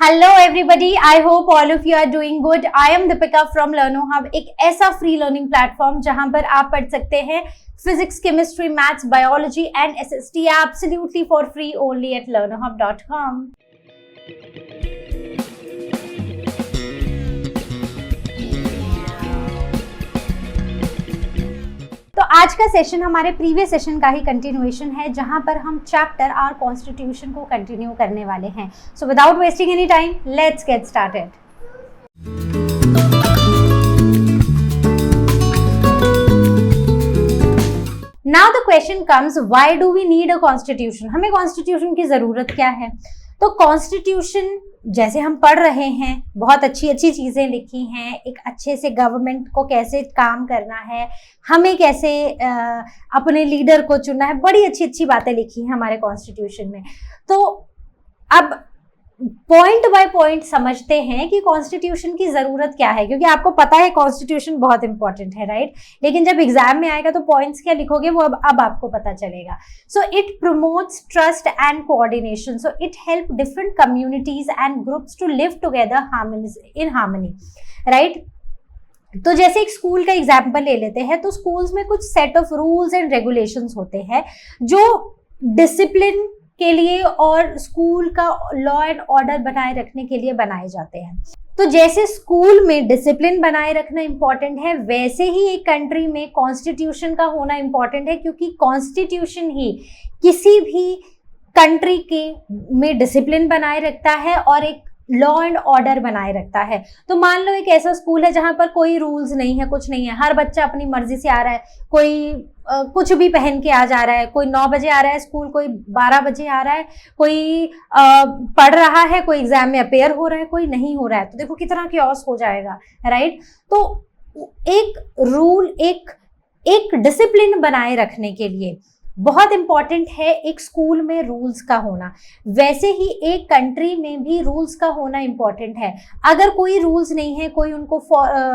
Hello everybody, I hope all of you are doing good. I am Deepika from Learnohub, एक ऐसा free learning platform जहां पर आप पढ़ सकते हैं physics, chemistry, maths, biology and SST absolutely for free only at learnohub.com। तो आज का सेशन हमारे प्रीवियस सेशन का ही कंटिन्यूएशन है, जहां पर हम चैप्टर आवर कॉन्स्टिट्यूशन को कंटिन्यू करने वाले हैं। So without wasting any time, let's get started. Now the question comes, why do we need a constitution? हमें कॉन्स्टिट्यूशन की जरूरत क्या है? तो कॉन्स्टिट्यूशन जैसे हम पढ़ रहे हैं, बहुत अच्छी अच्छी चीजें लिखी हैं, एक अच्छे से गवर्नमेंट को कैसे काम करना है, हमें कैसे अपने लीडर को चुनना है, बड़ी अच्छी अच्छी बातें लिखी हैं हमारे कॉन्स्टिट्यूशन में। तो अब पॉइंट बाय पॉइंट समझते हैं कि कॉन्स्टिट्यूशन की जरूरत क्या है, क्योंकि आपको पता है कॉन्स्टिट्यूशन बहुत इंपॉर्टेंट है, राइट? लेकिन जब एग्जाम में आएगा तो पॉइंट्स क्या लिखोगे वो अब आपको पता चलेगा। So it promotes trust and coordination, so it help different communities and groups to live together in harmony, right? तो जैसे एक स्कूल का एग्जाम्पल ले लेते हैं, तो स्कूल्स में कुछ set of rules and regulations होते हैं जो डिसिप्लिन के लिए और स्कूल का लॉ एंड ऑर्डर बनाए रखने के लिए बनाए जाते हैं। तो जैसे स्कूल में डिसिप्लिन बनाए रखना इंपॉर्टेंट है, वैसे ही एक कंट्री में कॉन्स्टिट्यूशन का होना इंपॉर्टेंट है, क्योंकि कॉन्स्टिट्यूशन ही किसी भी कंट्री के में डिसिप्लिन बनाए रखता है और एक लॉ एंड ऑर्डर बनाए रखता है। तो मान लो एक ऐसा स्कूल है जहां पर कोई रूल्स नहीं है, कुछ नहीं है, हर बच्चा अपनी मर्जी से आ रहा है, कोई कुछ भी पहन के आ जा रहा है, कोई 9 बजे आ रहा है स्कूल, कोई 12 बजे आ रहा है, कोई पढ़ रहा है, कोई एग्जाम में अपेयर हो रहा है, कोई नहीं हो रहा है। तो देखो कितना क्योस हो जाएगा, राइट? तो एक रूल, एक डिसिप्लिन बनाए रखने के लिए बहुत इंपॉर्टेंट है एक स्कूल में रूल्स का होना। वैसे ही एक कंट्री में भी रूल्स का होना इंपॉर्टेंट है। अगर कोई रूल्स नहीं है, कोई उनको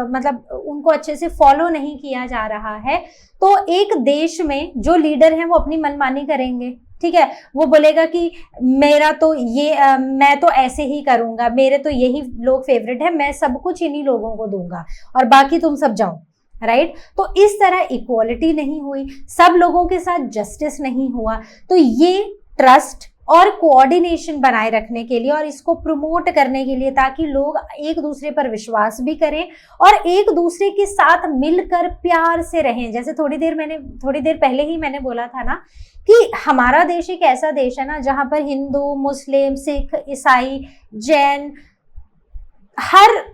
मतलब उनको अच्छे से फॉलो नहीं किया जा रहा है, तो एक देश में जो लीडर हैं वो अपनी मनमानी करेंगे, ठीक है? वो बोलेगा कि मेरा तो ये मैं तो ऐसे ही करूंगा, मेरे तो यही लोग फेवरेट है, मैं सब कुछ इन्हीं लोगों को दूंगा और बाकी तुम सब जाओ, राइट? तो इस तरह इक्वालिटी नहीं हुई, सब लोगों के साथ जस्टिस नहीं हुआ। तो ये ट्रस्ट और कोऑर्डिनेशन बनाए रखने के लिए और इसको प्रमोट करने के लिए, ताकि लोग एक दूसरे पर विश्वास भी करें और एक दूसरे के साथ मिलकर प्यार से रहें। जैसे थोड़ी देर पहले ही मैंने बोला था ना कि हमारा देश एक ऐसा देश है ना जहां पर हिंदू, मुस्लिम, सिख, ईसाई, जैन, हर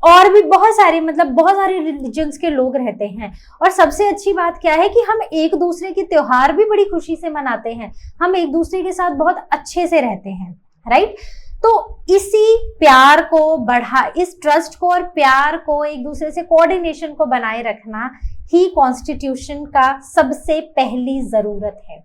और भी बहुत सारे रिलीजन्स के लोग रहते हैं। और सबसे अच्छी बात क्या है कि हम एक दूसरे के त्योहार भी बड़ी खुशी से मनाते हैं, हम एक दूसरे के साथ बहुत अच्छे से रहते हैं, राइट? तो इसी प्यार को इस ट्रस्ट को और प्यार को, एक दूसरे से कोऑर्डिनेशन को बनाए रखना ही कॉन्स्टिट्यूशन का सबसे पहली जरूरत है।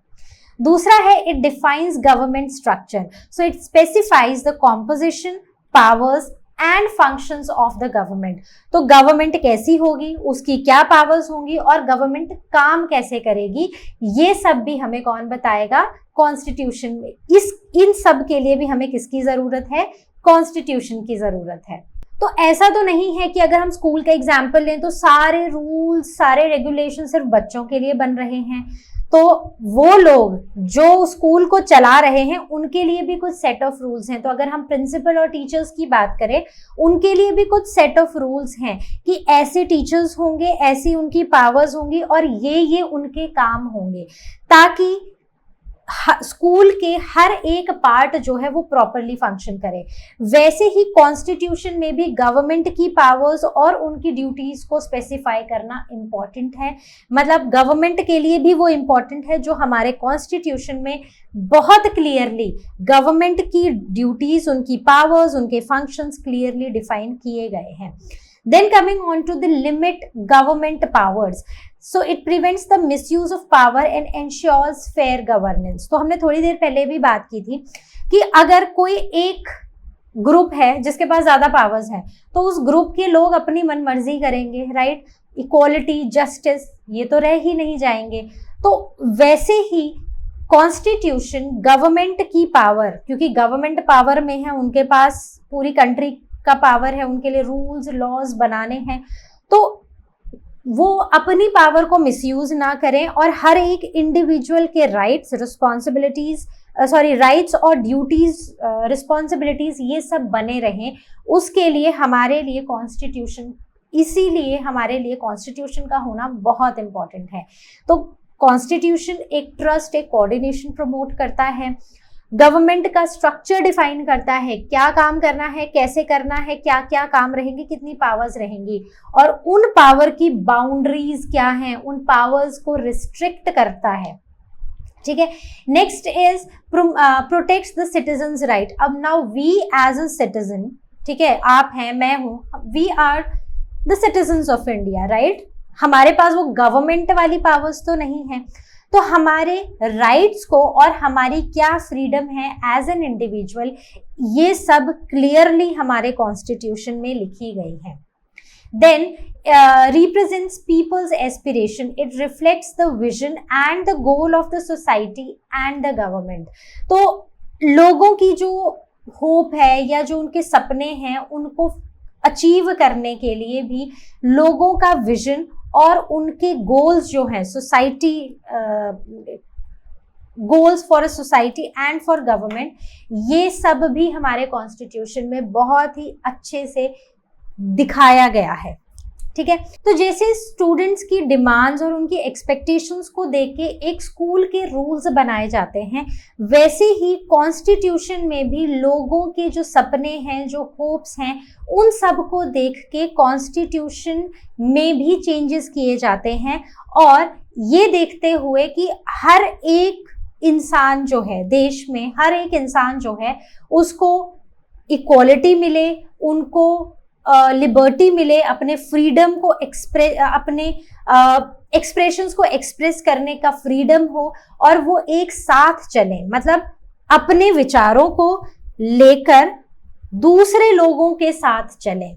दूसरा है, it defines government structure, so it specifies the composition, powers and functions of the government. तो गवर्नमेंट कैसी होगी, उसकी क्या पावर्स होंगी और गवर्नमेंट काम कैसे करेगी, ये सब भी हमें कौन बताएगा? कॉन्स्टिट्यूशन में। इन सब के लिए भी हमें किसकी जरूरत है? कॉन्स्टिट्यूशन की जरूरत है। तो ऐसा तो नहीं है कि अगर हम स्कूल का एग्जाम्पल लें तो सारे रूल्स, सारे रेगुलेशन सिर्फ बच्चों के लिए बन रहे हैं। तो वो लोग जो स्कूल को चला रहे हैं उनके लिए भी कुछ सेट ऑफ रूल्स हैं। तो अगर हम प्रिंसिपल और टीचर्स की बात करें, उनके लिए भी कुछ सेट ऑफ रूल्स हैं कि ऐसे टीचर्स होंगे, ऐसी उनकी पावर्स होंगी और ये उनके काम होंगे, ताकि स्कूल के हर एक पार्ट जो है वो प्रॉपरली फंक्शन करे। वैसे ही कॉन्स्टिट्यूशन में भी गवर्नमेंट की पावर्स और उनकी ड्यूटीज को स्पेसिफाई करना इंपॉर्टेंट है। मतलब गवर्नमेंट के लिए भी वो इंपॉर्टेंट है जो हमारे कॉन्स्टिट्यूशन में बहुत क्लियरली गवर्नमेंट की ड्यूटीज, उनकी पावर्स, उनके फंक्शंस क्लियरली डिफाइन किए गए हैं। Then coming on to the limit government powers. So it prevents the misuse of power and ensures fair governance. तो हमने थोड़ी देर पहले भी बात की थी कि अगर कोई एक ग्रुप है जिसके पास ज्यादा पावर्स है, तो उस ग्रुप के लोग अपनी मनमर्जी करेंगे, राइट? इक्वालिटी, जस्टिस, ये तो रह ही नहीं जाएंगे। तो वैसे ही कॉन्स्टिट्यूशन गवर्नमेंट की पावर, क्योंकि गवर्नमेंट पावर में है, उनके पास पूरी कंट्री का पावर है, उनके लिए रूल्स लॉज बनाने हैं, तो वो अपनी पावर को मिसयूज ना करें और हर एक इंडिविजुअल के राइट्स रिस्पॉन्सिबिलिटीज राइट्स और ड्यूटीज रिस्पॉन्सिबिलिटीज ये सब बने रहें, उसके लिए हमारे लिए कॉन्स्टिट्यूशन, इसीलिए हमारे लिए कॉन्स्टिट्यूशन का होना बहुत इंपॉर्टेंट है। तो कॉन्स्टिट्यूशन एक ट्रस्ट, एक कोऑर्डिनेशन प्रमोट करता है, गवर्नमेंट का स्ट्रक्चर डिफाइन करता है, क्या काम करना है, कैसे करना है, क्या क्या काम रहेंगे, कितनी पावर्स रहेंगी, और उन पावर की बाउंड्रीज क्या हैं, उन पावर्स को रिस्ट्रिक्ट करता है। ठीक है, next is protects the citizens right. अब now we as a citizen, ठीक है, आप हैं, मैं हूं, we are the citizens of India, right. हमारे पास वो गवर्नमेंट वाली पावर्स तो नहीं है, तो हमारे राइट्स को और हमारी क्या फ्रीडम है एज एन इंडिविजुअल, ये सब क्लियरली हमारे कॉन्स्टिट्यूशन में लिखी गई है। Then represents people's aspiration, it reflects the vision and the goal of the society and the government। तो लोगों की जो होप है या जो उनके सपने हैं उनको अचीव करने के लिए भी लोगों का विजन और उनके गोल्स जो हैं, society goals for a society and for government, ये सब भी हमारे कॉन्स्टिट्यूशन में बहुत ही अच्छे से दिखाया गया है। ठीक है, तो जैसे स्टूडेंट्स की डिमांड्स और उनकी एक्सपेक्टेशंस को देख के एक स्कूल के रूल्स बनाए जाते हैं, वैसे ही कॉन्स्टिट्यूशन में भी लोगों के जो सपने हैं, जो होप्स हैं, उन सब को देख के कॉन्स्टिट्यूशन में भी चेंजेस किए जाते हैं, और ये देखते हुए कि हर एक इंसान जो है देश में, हर एक इंसान जो है उसको इक्वालिटी मिले, उनको लिबर्टी मिले, अपने फ्रीडम को अपने एक्सप्रेशंस को एक्सप्रेस करने का फ्रीडम हो, और वो एक साथ चले, मतलब अपने विचारों को लेकर दूसरे लोगों के साथ चले।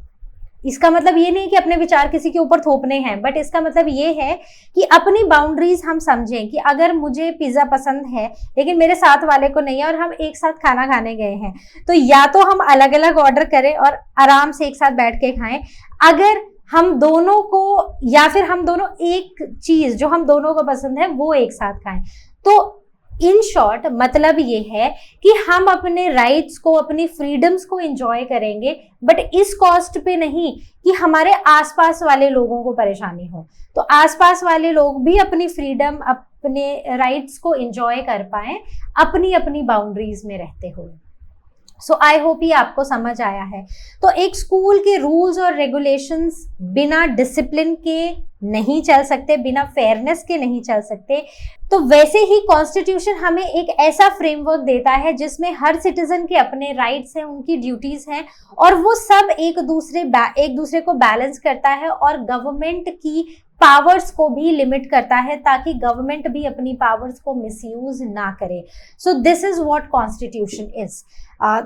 इसका मतलब ये नहीं कि अपने विचार किसी के ऊपर थोपने हैं, बट इसका मतलब ये है कि अपनी बाउंड्रीज हम समझें कि अगर मुझे पिज्जा पसंद है लेकिन मेरे साथ वाले को नहीं है और हम एक साथ खाना खाने गए हैं, तो या तो हम अलग अलग ऑर्डर करें और आराम से एक साथ बैठ के खाएं, अगर हम दोनों को, या फिर हम दोनों एक चीज जो हम दोनों को पसंद है वो एक साथ खाएं। तो इन शॉर्ट मतलब ये है कि हम अपने राइट्स को, अपनी फ्रीडम्स को एंजॉय करेंगे, बट इस कॉस्ट पे नहीं कि हमारे आसपास वाले लोगों को परेशानी हो। तो आसपास वाले लोग भी अपनी फ्रीडम, अपने राइट्स को एंजॉय कर पाएं अपनी अपनी बाउंड्रीज में रहते हुए। सो आई होप ये आपको समझ आया है। तो एक स्कूल के रूल्स और रेगुलेशंस बिना डिसिप्लिन के नहीं चल सकते, बिना फेयरनेस के नहीं चल सकते। तो वैसे ही कॉन्स्टिट्यूशन हमें एक ऐसा फ्रेमवर्क देता है जिसमें हर सिटीजन के अपने राइट्स हैं, उनकी ड्यूटीज हैं, और वो सब एक दूसरे को बैलेंस करता है और गवर्नमेंट की पावर्स को भी लिमिट करता है, ताकि गवर्नमेंट भी अपनी पावर्स को मिसयूज ना करे। सो this is what constitution is,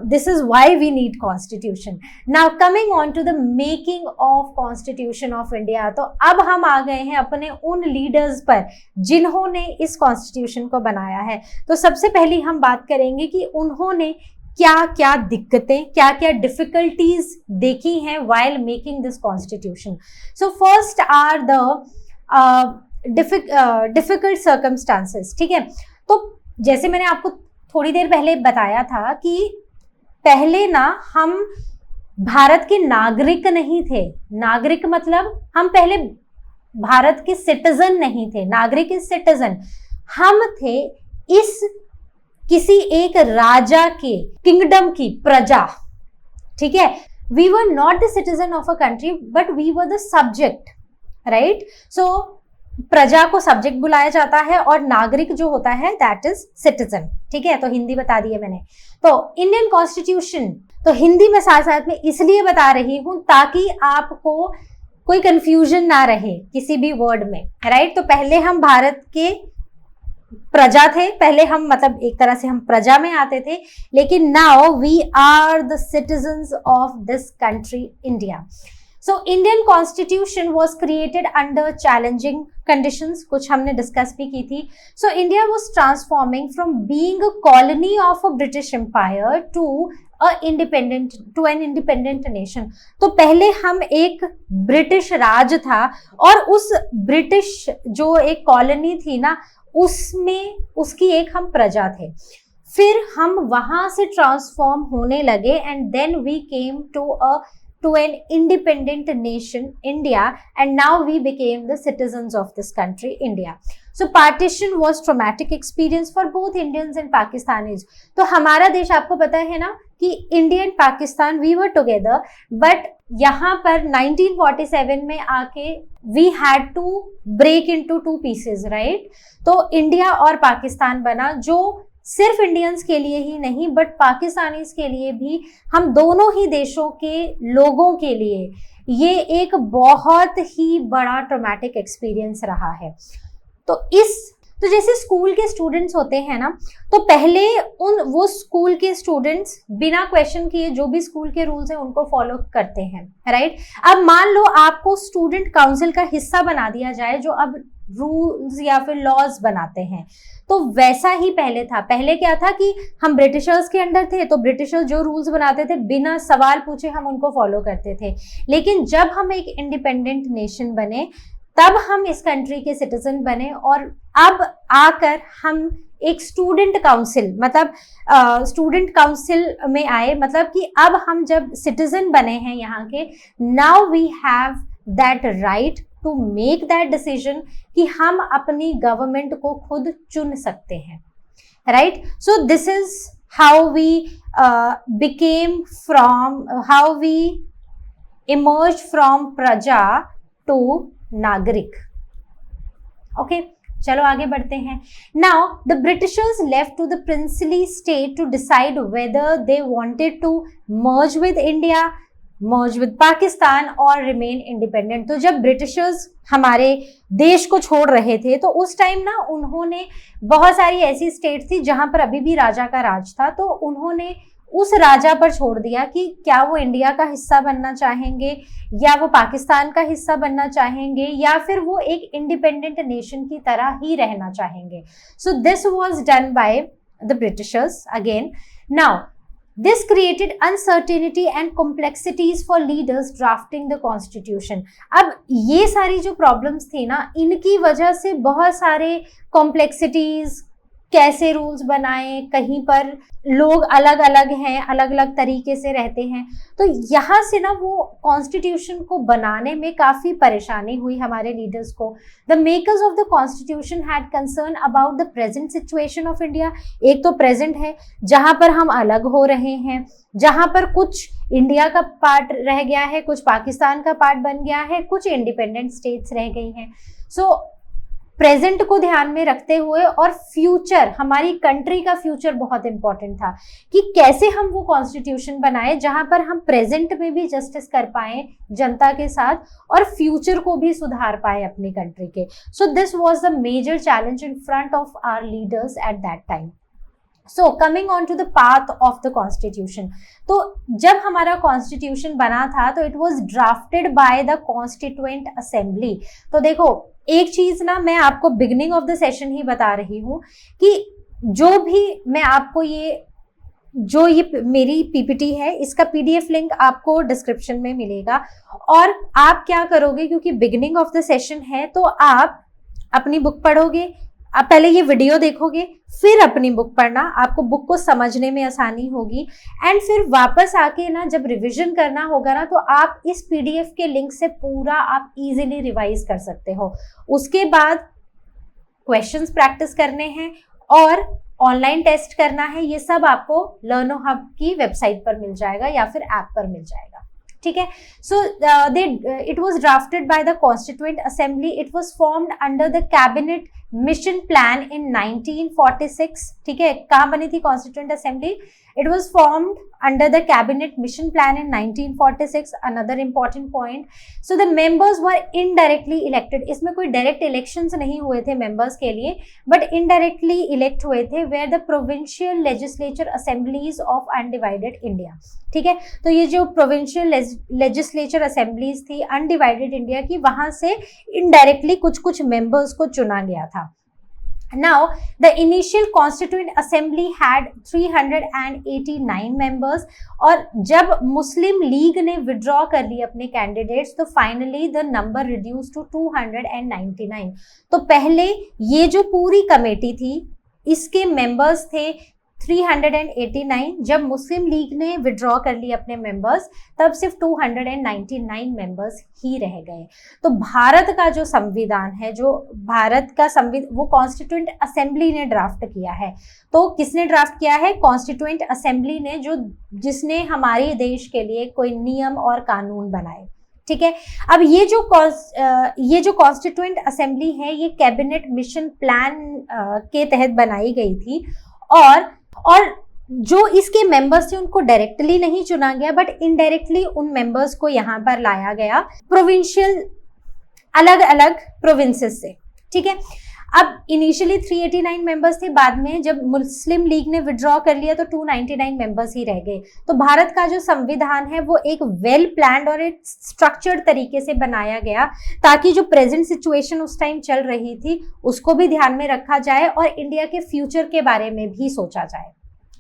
this is why we need constitution. Now coming on to the making of constitution of India, तो अब हम आ गए हैं अपने उन लीडर्स पर जिन्होंने इस कॉन्स्टिट्यूशन को बनाया है। तो सबसे पहले हम बात करेंगे कि उन्होंने क्या क्या दिक्कतें, क्या क्या डिफिकल्टीज देखी हैं while making this constitution. So first are the difficult circumstances. ठीक है, तो जैसे मैंने आपको थोड़ी देर पहले बताया था कि पहले ना हम भारत के नागरिक नहीं थे। नागरिक मतलब हम पहले भारत के सिटीजन नहीं थे। नागरिक इज सिटीजन, हम थे इस किसी एक राजा के किंगडम की प्रजा। ठीक है, we were not the citizen of a country but we were the subject, right. So प्रजा को सब्जेक्ट बुलाया जाता है और नागरिक जो होता है दैट इज सिटीजन। ठीक है, तो हिंदी बता दी है मैंने। तो इंडियन कॉन्स्टिट्यूशन तो हिंदी में साथ साथ में इसलिए बता रही हूं ताकि आपको कोई कंफ्यूजन ना रहे किसी भी वर्ड में, राइट। तो पहले हम भारत के प्रजा थे, पहले हम मतलब एक तरह से हम प्रजा में आते थे, लेकिन now we are the citizens of this country India. So Indian constitution was created under challenging conditions, कुछ हमने डिस्कस भी की थी. So India was transforming from being a colony of a British empire to an independent nation. तो पहले हम एक British राज था और उस ब्रिटिश जो एक कॉलोनी थी ना, उसमें उसकी एक हम प्रजा थे. फिर हम वहां से ट्रांसफॉर्म होने लगे and then we came to an independent nation, India, and now we became the citizens of this country, India. So partition was traumatic experience for both Indians and Pakistanis. तो हमारा देश आपको पता है ना कि India and Pakistan we were together, but यहाँ पर 1947 में आके we had to break into 2 pieces, right. तो इंडिया और पाकिस्तान बना, जो सिर्फ इंडियंस के लिए ही नहीं बट पाकिस्तानीज के लिए भी, हम दोनों ही देशों के लोगों के लिए ये एक बहुत ही बड़ा ट्रॉमेटिक एक्सपीरियंस रहा है. तो जैसे स्कूल के स्टूडेंट्स होते हैं ना, तो पहले वो स्कूल के स्टूडेंट्स बिना क्वेश्चन किए जो भी स्कूल के रूल्स हैं उनको फॉलो करते हैं, राइट. अब मान लो आपको स्टूडेंट काउंसिल का हिस्सा बना दिया जाए, जो अब रूल्स या फिर लॉज बनाते हैं, तो वैसा ही पहले था. पहले क्या था कि हम ब्रिटिशर्स के अंडर थे, तो ब्रिटिशर्स जो रूल्स बनाते थे बिना सवाल पूछे हम उनको फॉलो करते थे. लेकिन जब हम एक इंडिपेंडेंट नेशन बने, तब हम इस कंट्री के सिटीजन बने और अब आकर हम एक स्टूडेंट काउंसिल, मतलब स्टूडेंट काउंसिल में आए, मतलब कि अब हम जब सिटीजन बने हैं यहाँ के, now we have that right to make that decision कि हम अपनी गवर्नमेंट को खुद चुन सकते हैं, right. So this is how we became from, how we emerged from प्रजा to नागरिक. ओके, चलो आगे बढ़ते हैं. Now the Britishers left to the princely state to decide whether they wanted to merge with India, merge with Pakistan और remain independent. तो जब Britishers हमारे देश को छोड़ रहे थे, तो उस टाइम ना उन्होंने, बहुत सारी ऐसी स्टेट थी जहां पर अभी भी राजा का राज था, तो उन्होंने उस राजा पर छोड़ दिया कि क्या वो इंडिया का हिस्सा बनना चाहेंगे या वो पाकिस्तान का हिस्सा बनना चाहेंगे या फिर वो एक इंडिपेंडेंट नेशन की तरह ही रहना चाहेंगे. सो this was done by the Britishers again. Now this created uncertainty and complexities for leaders drafting the constitution. अब ये सारी जो प्रॉब्लम्स थी ना, इनकी वजह से बहुत सारे कॉम्प्लेक्सिटीज, कैसे रूल्स बनाए, कहीं पर लोग अलग अलग हैं, अलग अलग तरीके से रहते हैं, तो यहाँ से ना वो कॉन्स्टिट्यूशन को बनाने में काफ़ी परेशानी हुई हमारे लीडर्स को. The makers of the constitution had concern about the present situation of India. एक तो प्रेजेंट है जहाँ पर हम अलग हो रहे हैं, जहाँ पर कुछ इंडिया का पार्ट रह गया है, कुछ पाकिस्तान का पार्ट बन गया है, कुछ इंडिपेंडेंट स्टेट्स रह गई हैं. सो प्रेजेंट को ध्यान में रखते हुए और फ्यूचर, हमारी कंट्री का फ्यूचर बहुत इंपॉर्टेंट था कि कैसे हम वो कॉन्स्टिट्यूशन बनाए जहां पर हम प्रेजेंट में भी जस्टिस कर पाए जनता के साथ और फ्यूचर को भी सुधार पाए अपनी कंट्री के. So this was the major challenge in front of our leaders at that time. So coming on to the path of the constitution. तो जब हमारा कॉन्स्टिट्यूशन बना था तो it was drafted by the constituent assembly. तो देखो, एक चीज ना मैं आपको बिगिनिंग ऑफ द सेशन ही बता रही हूँ कि जो भी मैं आपको ये मेरी पीपीटी है, इसका पीडीएफ लिंक आपको डिस्क्रिप्शन में मिलेगा. और आप क्या करोगे, क्योंकि बिगिनिंग ऑफ द सेशन है, तो आप अपनी बुक पढ़ोगे, आप पहले ये वीडियो देखोगे, फिर अपनी बुक पढ़ना, आपको बुक को समझने में आसानी होगी. एंड फिर वापस आके ना जब रिवीजन करना होगा ना, तो आप इस पीडीएफ के लिंक से पूरा आप इजीली रिवाइज कर सकते हो. उसके बाद क्वेश्चंस प्रैक्टिस करने हैं और ऑनलाइन टेस्ट करना है. ये सब आपको लर्नो हब की वेबसाइट पर मिल जाएगा या फिर ऐप पर मिल जाएगा, ठीक है. So it was drafted by the constituent assembly. It was formed under the cabinet mission plan in 1946. ठीक है, कहाँ बनी थी constituent assembly? It was formed under the cabinet mission plan in 1946. Another important point. So the members were indirectly elected. इसमें कोई direct elections नहीं हुए थे members के लिए, but indirectly elect हुए थे where the provincial legislature assemblies of undivided India. ठीक है, तो ये जो provincial legislature assemblies थी undivided India की, वहां से indirectly कुछ members को चुना गया था. Now, the initial constituent assembly had 389 members, और जब मुस्लिम लीग ने विड्रॉ कर लिए अपने कैंडिडेट्स तो finally the number reduce to 299. तो पहले ये जो पूरी कमेटी थी इसके मेंबर्स थे 389. जब मुस्लिम लीग ने विड्रॉ कर लिए अपने मेंबर्स तब सिर्फ 299 मेंबर्स ही रह गए. तो भारत का जो संविधान है, जो भारत का संविधान, वो कॉन्स्टिट्यूएंट असेंबली ने ड्राफ्ट किया है. तो किसने ड्राफ्ट किया है? कॉन्स्टिट्यूएंट असेंबली ने, जिसने हमारे देश के लिए कोई नियम और कानून बनाए. ठीक है, अब ये जो कॉन्स्टिट्यूएंट असेंबली है ये कैबिनेट मिशन प्लान के तहत बनाई गई थी, और जो इसके मेंबर्स थे उनको डायरेक्टली नहीं चुना गया बट इनडायरेक्टली उन मेंबर्स को यहाँ पर लाया गया प्रोविंशियल, अलग अलग प्रोविंसेस से. ठीक है, अब इनिशियली 389 मेंबर्स थे, बाद में जब मुस्लिम लीग ने विड्रॉ कर लिया तो 299 मेंबर्स ही रह गए. तो भारत का जो संविधान है वो एक वेल प्लान्ड और एक स्ट्रक्चर्ड तरीके से बनाया गया ताकि जो प्रेजेंट सिचुएशन उस टाइम चल रही थी उसको भी ध्यान में रखा जाए और इंडिया के फ्यूचर के बारे में भी सोचा जाए.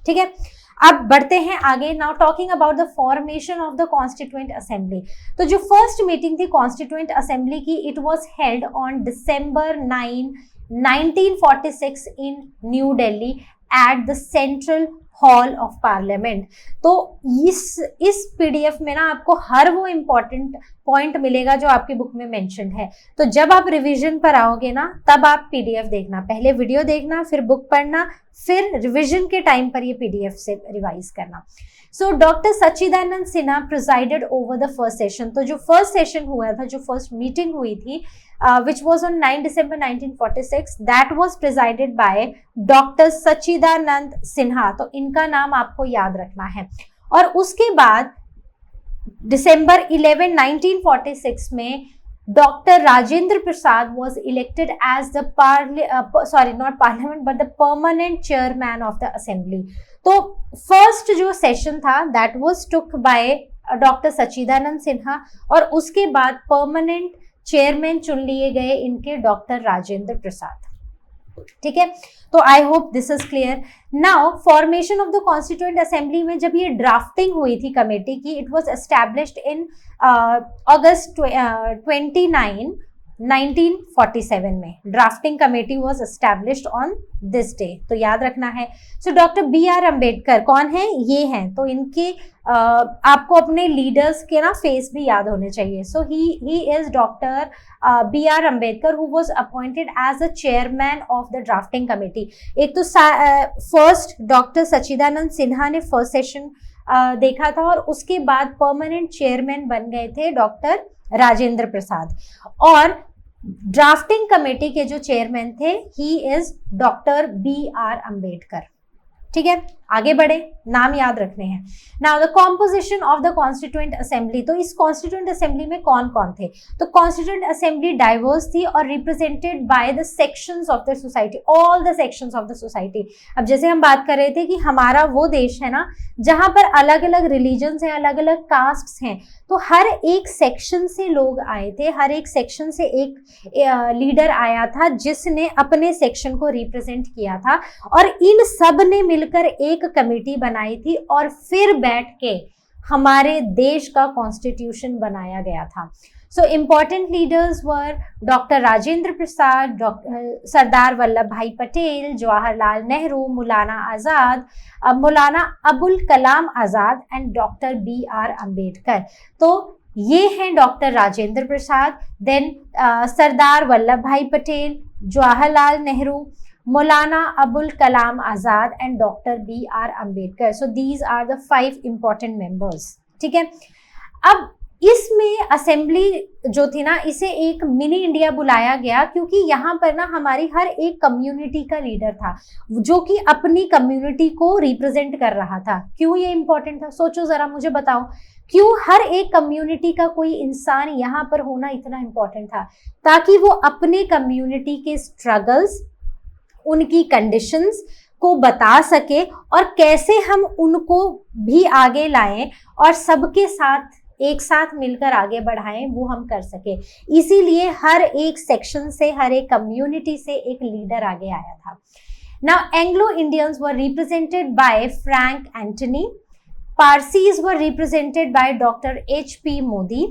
ठीक है, अब बढ़ते हैं आगे. Now talking about the formation of the constituent assembly. तो जो फर्स्ट मीटिंग थी कॉन्स्टिट्यूएंट असेंबली की, it was held on December 9, 1946 in New Delhi at the Central Hall of Parliament. तो इस पीडीएफ में ना आपको हर वो इम्पोर्टेंट पॉइंट मिलेगा जो आपकी बुक में मेंशन्ड है. तो जब आप रिवीजन पर आओगे ना तब आप पीडीएफ देखना, पहले वीडियो देखना, फिर बुक पढ़ना, फिर रिवीजन के टाइम पर ये पीडीएफ से रिवाइज करना. So doctor Sachchidanand Sinha presided over the first session. तो जो फर्स्ट सेशन हुआ था, जो फर्स्ट मीटिंग हुई थी, which was on 9 December 1946, that was presided by Dr. सच्चिदानंद सिन्हा. तो इनका नाम आपको याद रखना है. और उसके बाद December 11, 1946 में doctor Rajendra Prasad was elected as the permanent chairman of the assembly. तो फर्स्ट जो सेशन था that was took by doctor सच्चिदानंद सिन्हा और उसके बाद परमानेंट चेयरमैन चुन लिए गए इनके डॉक्टर राजेंद्र प्रसाद. ठीक है, तो I hope this is clear. Now formation of the constituent assembly में जब ये ड्राफ्टिंग हुई थी कमेटी की, इट वाज एस्टैब्लिश्ड इन अगस्त 29, 1947 में drafting committee was established on this day. तो याद रखना है. सो डॉक्टर BR अम्बेडकर कौन है? ये हैं. तो इनके आपको अपने लीडर्स के ना फेस भी याद होने चाहिए. So he is doctor BR Ambedkar who was appointed as a chairman of the drafting committee. एक तो फर्स्ट डॉक्टर सच्चिदानंद सिन्हा ने फर्स्ट सेशन देखा था और उसके बाद परमानेंट चेयरमैन बन गए थे डॉक्टर राजेंद्र प्रसाद. और ड्राफ्टिंग कमेटी के जो चेयरमैन थे ही इज डॉक्टर BR अम्बेडकर. ठीक है, आगे बढ़े, नाम याद रखने हैं. Now the composition of the constituent assembly. तो इस कॉन्स्टिट्यूएंट असेंबली में कौन कौन थे? तो कॉन्स्टिट्यूएंट असेंबली डाइवर्स थी और represented by the sections of the society, all the sections of the society. अब जैसे हम बात कर रहे थे कि हमारा वो देश है ना जहां पर अलग अलग रिलीजन्स हैं, अलग अलग कास्ट्स हैं, तो हर एक सेक्शन से लोग आए थे, हर एक सेक्शन से एक लीडर आया था जिसने अपने सेक्शन को रिप्रेजेंट किया था और इन सब ने मिलकर एक कमेटी बनाई थी और फिर बैठ के हमारे देश का कॉन्स्टिट्यूशन बनाया गया था. So important leaders were doctor Rajendra Prasad, Sardar Vallabh Bhai Patel, Jawaharlal Nehru, Maulana Abul Kalam Azad and doctor BR Ambedkar. तो ये हैं doctor Rajendra Prasad, then Sardar Vallabh Bhai Patel, Jawaharlal Nehru, Maulana Abul Kalam Azad and doctor BR Ambedkar. So these are the 5 important members. ठीक है, अब इसमें असेंबली जो थी ना, इसे एक मिनी इंडिया बुलाया गया, क्योंकि यहाँ पर ना हमारी हर एक कम्युनिटी का लीडर था जो कि अपनी कम्युनिटी को रिप्रेजेंट कर रहा था। क्यों ये इंपॉर्टेंट था, सोचो जरा, मुझे बताओ क्यों हर एक कम्युनिटी का कोई इंसान यहाँ पर होना इतना इंपॉर्टेंट था? ताकि वो अपने कम्युनिटी के स्ट्रगल्स, उनकी कंडीशंस को बता सके और कैसे हम उनको भी आगे लाएं और सबके साथ एक साथ मिलकर आगे बढ़ाएं, वो हम कर सके। इसीलिए हर एक सेक्शन से, हर एक कम्युनिटी से एक लीडर आगे आया था। Now Anglo Indians were represented by Frank Antony, Parsis were represented by doctor H.P. Modi,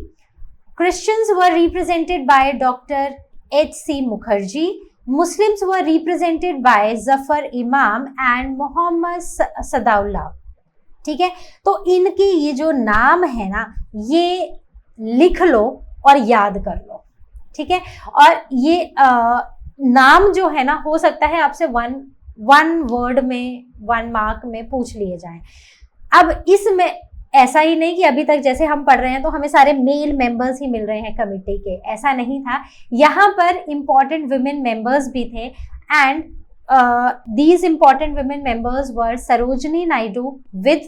Christians were represented by doctor H.C. Mukherjee, Muslims were represented by Zafar Imam and Mohammad Sadaullah। ठीक है, तो इनके ये जो नाम है ना, ये लिख लो और याद कर लो। ठीक है, और ये नाम जो है ना, हो सकता है आपसे वन वर्ड में, 1 मार्क में पूछ लिए जाएं। अब इसमें ऐसा ही नहीं कि अभी तक जैसे हम पढ़ रहे हैं तो हमें सारे मेल मेंबर्स ही मिल रहे हैं कमिटी के, ऐसा नहीं था। यहाँ पर इंपॉर्टेंट वुमेन मेंबर्स भी थे, and these important women members were Sarojini Naidu, with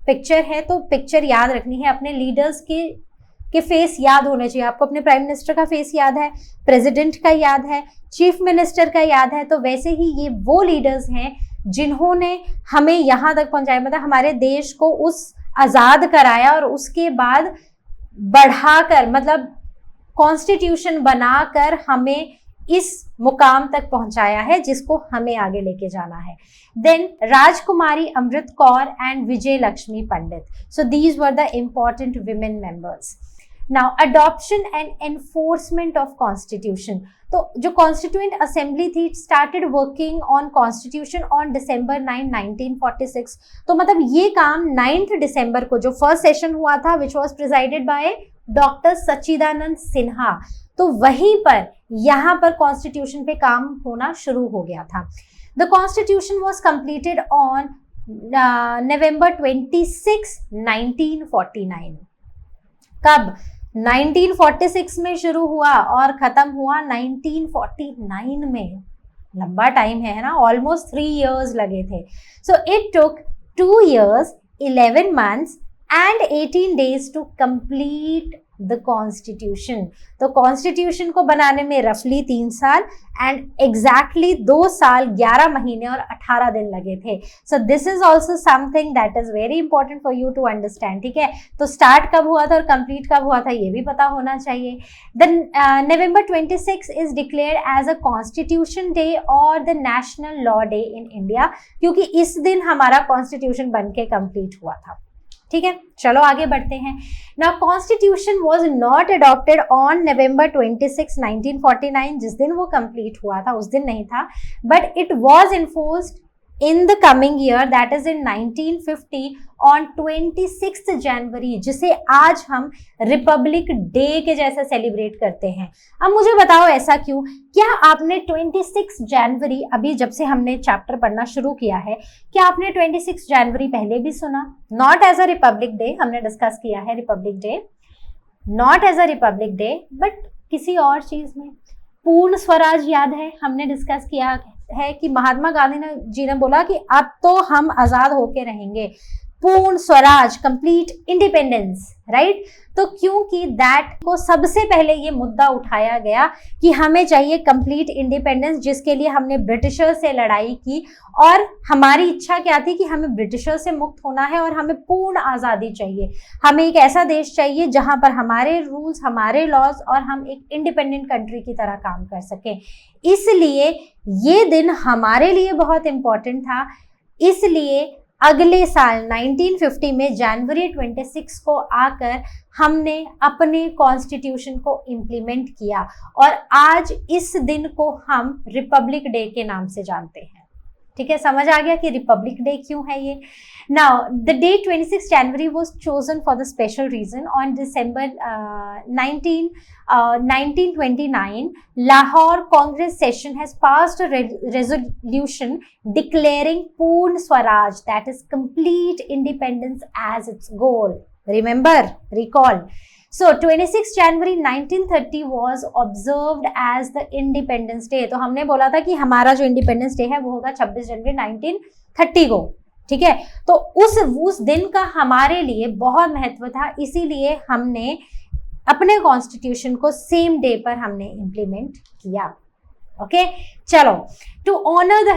picture है तो पिक्चर याद रखनी है। अपने लीडर्स के फेस याद होने चाहिए आपको। अपने प्राइम मिनिस्टर का फेस याद है, प्रेसिडेंट का याद है, चीफ मिनिस्टर का याद है, तो वैसे ही ये वो लीडर्स हैं जिन्होंने हमें यहाँ तक पहुंचाया, मतलब हमारे देश को उस आजाद कराया और उसके बाद बढ़ाकर, मतलब कॉन्स्टिट्यूशन बनाकर हमें इस मुकाम तक पहुंचाया है जिसको हमें आगे लेके जाना है। Then Rajkumari Amrit Kaur and Vijay Lakshmi Pandit, so these were the important women members. Now adoption and enforcement of constitution, तो जो कॉन्स्टिट्यूएंट असेंबली थी started working on constitution on December 9, 1946। तो मतलब ये काम 9 दिसंबर को जो फर्स्ट सेशन हुआ था, which was presided by doctor सच्चिदानंद सिन्हा, तो वहीं पर यहाँ पर कॉन्स्टिट्यूशन पे काम होना शुरू हो गया था। The constitution was completed on November 26, 1949। कब? 1946 में शुरू हुआ और खत्म हुआ 1949 में। लंबा टाइम है ना, ऑलमोस्ट 3 years लगे थे। So it took 2 years, 11 months and 18 days to complete the constitution. तो कॉन्स्टिट्यूशन को बनाने में रफली 3 साल एंड एग्जैक्टली 2 साल 11 महीने और 18 दिन लगे थे। So this is also something that is very important for you to understand. ठीक है, तो स्टार्ट कब हुआ था और कंप्लीट कब हुआ था ये भी पता होना चाहिए। Then November 26 is declared as a constitution day और the national law day in India, क्योंकि इस दिन हमारा कॉन्स्टिट्यूशन बन के कंप्लीट हुआ था। ठीक है, चलो आगे बढ़ते हैं। Now constitution was not adopted on November 26, 1949, जिस दिन वो कंप्लीट हुआ था उस दिन नहीं था, but it was enforced in the coming year, that is in 1950 on 26th January, जिसे आज हम रिपब्लिक डे के जैसे सेलिब्रेट करते हैं। अब मुझे बताओ ऐसा क्यों? क्या आपने 26 जनवरी, अभी जब से हमने चैप्टर पढ़ना शुरू किया है, क्या आपने 26 जनवरी पहले भी सुना? Not as a republic day, हमने डिस्कस किया है republic day, not as a republic day, but किसी और चीज में। पूर्ण स्वराज याद है, हमने डिस्कस किया है कि महात्मा गांधी जी ने बोला कि अब तो हम आजाद होके रहेंगे, पूर्ण स्वराज, कंप्लीट इंडिपेंडेंस, राइट। तो क्योंकि दैट को सबसे पहले ये मुद्दा उठाया गया कि हमें चाहिए कंप्लीट इंडिपेंडेंस, जिसके लिए हमने ब्रिटिशर से लड़ाई की और हमारी इच्छा क्या थी कि हमें ब्रिटिशर से मुक्त होना है और हमें पूर्ण आज़ादी चाहिए। हमें एक ऐसा देश चाहिए जहां पर हमारे रूल्स, हमारे लॉज और हम एक इंडिपेंडेंट कंट्री की तरह काम कर सकें। इसलिए ये दिन हमारे लिए बहुत इंपॉर्टेंट था। इसलिए अगले साल 1950 में जनवरी 26 को आकर हमने अपने कॉन्स्टिट्यूशन को इम्प्लीमेंट किया और आज इस दिन को हम रिपब्लिक डे के नाम से जानते हैं। ठीक है, समझ आ गया कि रिपब्लिक डे क्यों है ये। Now the day 26 January was chosen for the special reason. On December 1929 Lahore Congress session has passed a resolution declaring Purna Swaraj, that is complete independence as its goal. Remember, recall. So 26 January 1930 was observed as the Independence Day। तो हमने बोला था कि हमारा जो independence day है वो होगा 26 जनवरी 1930 को, ठीक है। तो उस दिन का हमारे लिए बहुत महत्व था, इसीलिए हमने अपने कॉन्स्टिट्यूशन को सेम डे पर हमने इम्प्लीमेंट किया। ओके, चलो, to honour the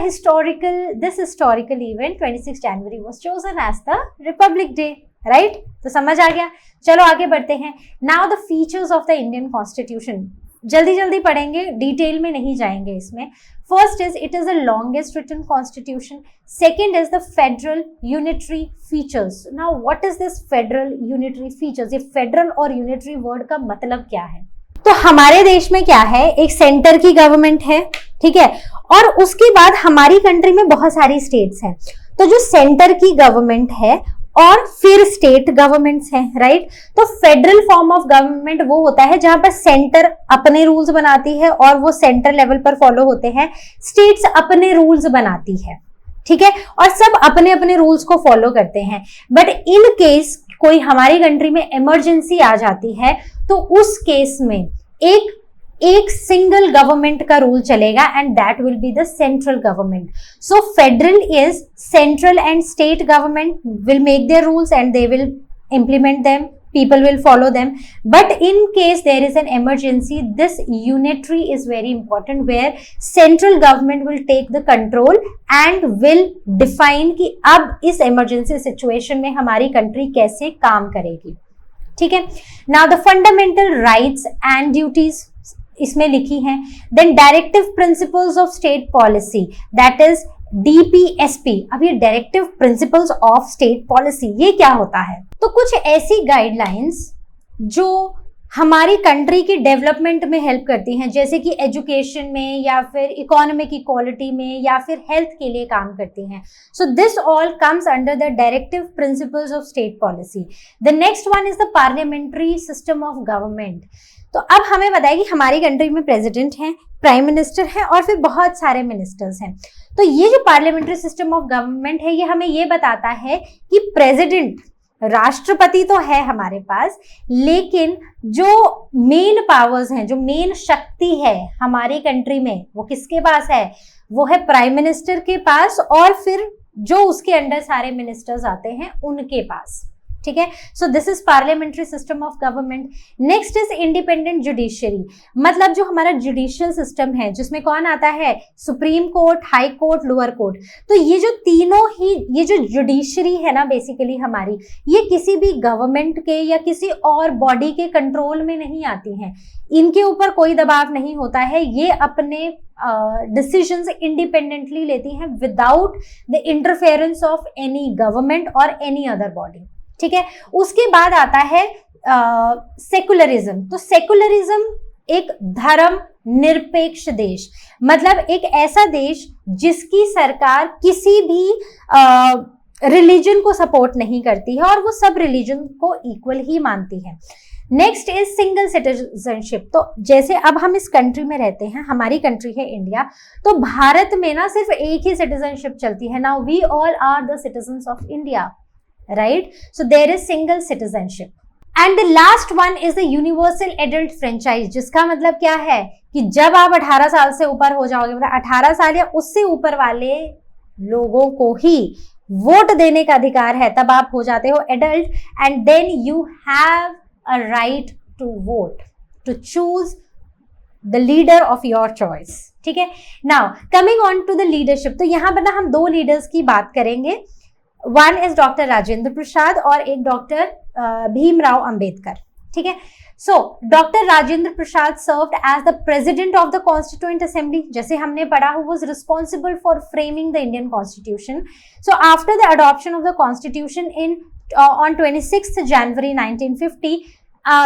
this historical event 26 January was chosen as the republic day, right. तो समझ आ गया। चलो आगे बढ़ते हैं। Now the features of the Indian constitution, जल्दी जल्दी पढ़ेंगे, डिटेल में नहीं जाएंगे इसमें। First is it is the longest written constitution. Second is the federal unitary features. Now what is this federal unitary features? ये फेडरल और यूनिटरी वर्ड का मतलब क्या है? तो हमारे देश में क्या है, एक सेंटर की गवर्नमेंट है, ठीक है, और उसके बाद हमारी कंट्री में बहुत सारी स्टेट्स हैं। तो जो सेंटर की गवर्नमेंट है और फिर स्टेट गवर्नमेंट्स हैं, राइट। तो फेडरल फॉर्म ऑफ गवर्नमेंट वो होता है जहां पर सेंटर अपने रूल्स बनाती है और वो सेंटर लेवल पर फॉलो होते हैं, स्टेट्स अपने रूल्स बनाती है, ठीक है, और सब अपने अपने रूल्स को फॉलो करते हैं। बट इन केस कोई हमारी कंट्री में इमरजेंसी आ जाती है तो उस केस में एक सिंगल गवर्नमेंट का रूल चलेगा and that will be the central government. So federal is central and state government will make their rules and they will implement them, people will follow them. But in case there is an emergency, this unitary is very important, where central government will take the control and will define कि अब इस emergency situation में हमारी country कैसे काम करेगी, ठीक है। Now the fundamental rights and duties इसमें लिखी हैं। Then directive principles of state policy, that is DPSP। अब ये directive principles of state policy ये क्या होता है? तो कुछ ऐसी गाइडलाइंस जो हमारी कंट्री की डेवलपमेंट में हेल्प करती हैं, जैसे कि एजुकेशन में या फिर इकोनॉमिक इक्वालिटी में या फिर हेल्थ के लिए काम करती हैं। So this all comes under the directive principles of state policy. The next one is the parliamentary system of government. तो अब हमें बताइए कि हमारी कंट्री में प्रेसिडेंट हैं, प्राइम मिनिस्टर हैं और फिर बहुत सारे मिनिस्टर्स हैं। तो ये जो पार्लियामेंट्री सिस्टम ऑफ गवर्नमेंट है ये हमें ये बताता है कि प्रेसिडेंट, राष्ट्रपति तो है हमारे पास, लेकिन जो मेन पावर्स हैं, जो मेन शक्ति है हमारी कंट्री में, वो किसके पास है? वो है प्राइम मिनिस्टर के पास और फिर जो उसके अंडर सारे मिनिस्टर्स आते हैं उनके पास, ठीक है। सो this is parliamentary system of government. Next is independent judiciary, मतलब जो हमारा जुडिशियल सिस्टम है जिसमें कौन आता है? Supreme court, high court, lower court. तो ये जो तीनों ही, ये जो जुडिशरी है ना बेसिकली हमारी, ये किसी भी गवर्नमेंट के या किसी और बॉडी के कंट्रोल में नहीं आती हैं, इनके ऊपर कोई दबाव नहीं होता है, ये अपने डिसीजंस इंडिपेंडेंटली लेती हैं without the interference of any government और एनी अदर बॉडी, ठीक है। उसके बाद आता है सेकुलरिज्म। तो सेकुलरिज्म एक धर्म निरपेक्ष देश, मतलब एक ऐसा देश जिसकी सरकार किसी भी रिलीजन को सपोर्ट नहीं करती है और वो सब रिलीजन को इक्वल ही मानती है। Next is single citizenship. तो जैसे अब हम इस कंट्री में रहते हैं, हमारी कंट्री है इंडिया, तो भारत में ना सिर्फ एक ही सिटीजनशिप चलती है। Now we all are the citizens of India, right? So there is single citizenship. And the last one is the universal adult franchise, जिसका मतलब क्या है कि जब आप 18 साल से ऊपर हो जाओगे, मतलब 18 साल या उससे ऊपर वाले लोगों को ही वोट देने का अधिकार है, तब आप हो जाते हो adult, and then you have a right to vote, to choose the leader of your choice, ठीक है। Now coming on to the leadership, तो यहाँ पर ना हम दो लीडर्स की बात करेंगे। One is doctor Rajendra Prasad और एक डॉक्टर भीमराव अंबेडकर, ठीक है। So doctor Rajendra Prasad served as the president of the constituent assembly, जैसे हमने पढ़ा, who was responsible for framing the Indian constitution. So after the adoption of the constitution in on 26 January 1950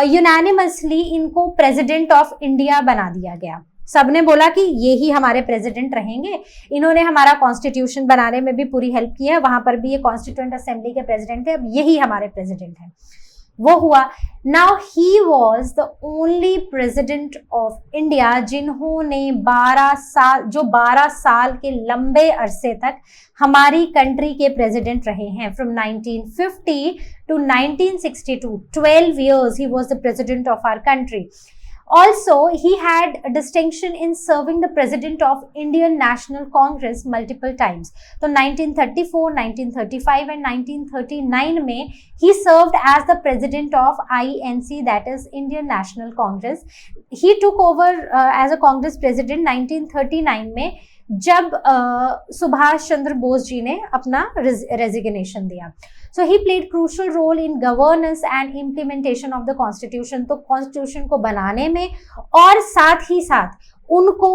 unanimously इनको president of India बना दिया गया। सबने बोला कि ये ही हमारे प्रेसिडेंट रहेंगे, इन्होंने हमारा कॉन्स्टिट्यूशन बनाने में भी पूरी हेल्प की है, वहां पर भी ये कॉन्स्टिट्यूएंट असेंबली के प्रेसिडेंट थे, अब यही हमारे प्रेसिडेंट हैं। वो हुआ। Now he was the only president of India जिन्होंने 12 साल के लंबे अरसे तक हमारी कंट्री के प्रेसिडेंट रहे हैं। From 1950 to 1962, 12 years he was the president of our country. Also, he had a distinction in serving the president of Indian National Congress multiple times. So 1934, 1935 and 1939 में he served as the president of INC, that is Indian National Congress. He took over as a Congress president 1939 में, जब सुभाष चंद्र बोस जी ने अपना resignation दिया। So he played crucial role in governance and implementation of the constitution. तो constitution को बनाने में और साथ ही साथ उनको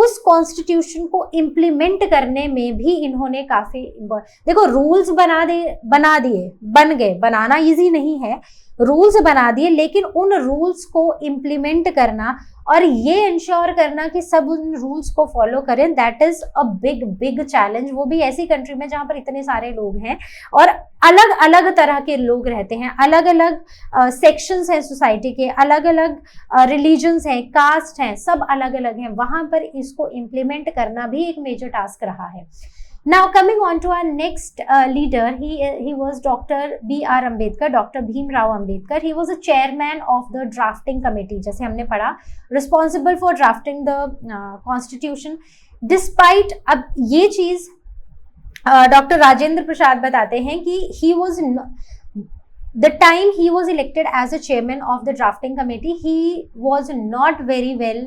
उस कॉन्स्टिट्यूशन को इम्प्लीमेंट करने में भी इन्होंने काफी, देखो रूल्स बन गए, बनाना इजी नहीं है, रूल्स बना दिए, लेकिन उन रूल्स को इम्प्लीमेंट करना और ये इंश्योर करना कि सब उन रूल्स को फॉलो करें, that is a big challenge. वो भी ऐसी कंट्री में जहां पर इतने सारे लोग हैं और अलग अलग तरह के लोग रहते हैं, अलग अलग सेक्शंस हैं सोसाइटी के, अलग अलग रिलीजन्स हैं, कास्ट हैं, सब अलग अलग हैं, वहां पर इसको इम्प्लीमेंट करना भी एक मेजर टास्क रहा है। Now coming on to our next leader, he was Dr. B.R. Ambedkar, Dr. Bhim Rao Ambedkar. He was a chairman of the drafting committee, जैसे हमने पढ़ा, responsible for drafting the constitution. Despite, अब ये चीज doctor Rajendra प्रसाद बताते हैं कि he was the time he was elected as a chairman of the drafting committee, he was not very well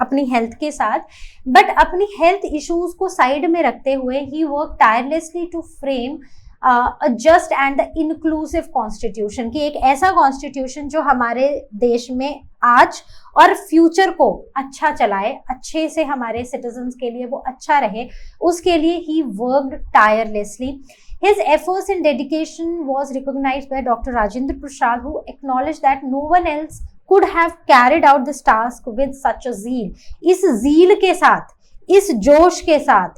अपनी हेल्थ के साथ, बट अपनी हेल्थ इश्यूज को साइड में रखते हुए ही work tirelessly to frame a just and the inclusive constitution, कि एक ऐसा कॉन्स्टिट्यूशन जो हमारे देश में आज और फ्यूचर को अच्छा चलाए, अच्छे से हमारे सिटीजन्स के लिए वो अच्छा रहे, उसके लिए he worked tirelessly. His efforts and dedication was recognized by Dr. Rajendra Prasad, who acknowledged that no one else could have carried out this task with such a zeal. इस zeal के साथ, इस जोश के साथ,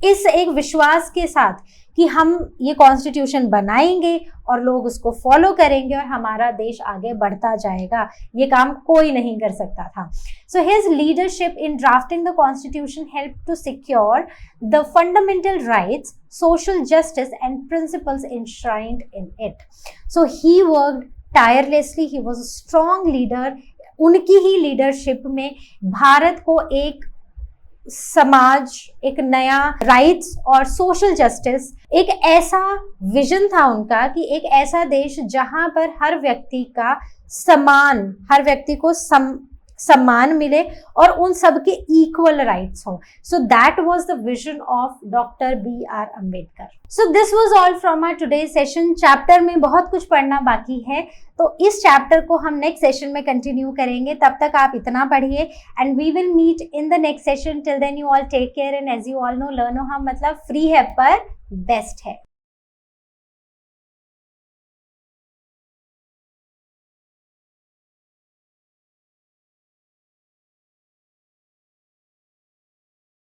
इस एक विश्वास के साथ कि हम ये कॉन्स्टिट्यूशन बनाएंगे और लोग उसको फॉलो करेंगे और हमारा देश आगे बढ़ता जाएगा, ये काम कोई नहीं कर सकता था. So his leadership in drafting the constitution helped to secure the fundamental rights, social justice and principles enshrined in it. So he worked tirelessly, he was a strong leader. उनकी ही लीडरशिप में भारत को एक समाज, एक नया राइट्स और social justice, एक ऐसा विजन था उनका कि एक ऐसा देश जहां पर हर व्यक्ति का समान, हर व्यक्ति को सम्मान मिले और उन सबके इक्वल राइट्स हो. So that was the vision of doctor B.R. Ambedkar. So this was all from our today session. Chapter में बहुत कुछ पढ़ना बाकी है, तो इस चैप्टर को हम नेक्स्ट सेशन में कंटिन्यू करेंगे. तब तक आप इतना पढ़िए and we will meet in the next session. Till then you all take care and as you all know, Learnohub मतलब फ्री है पर बेस्ट है.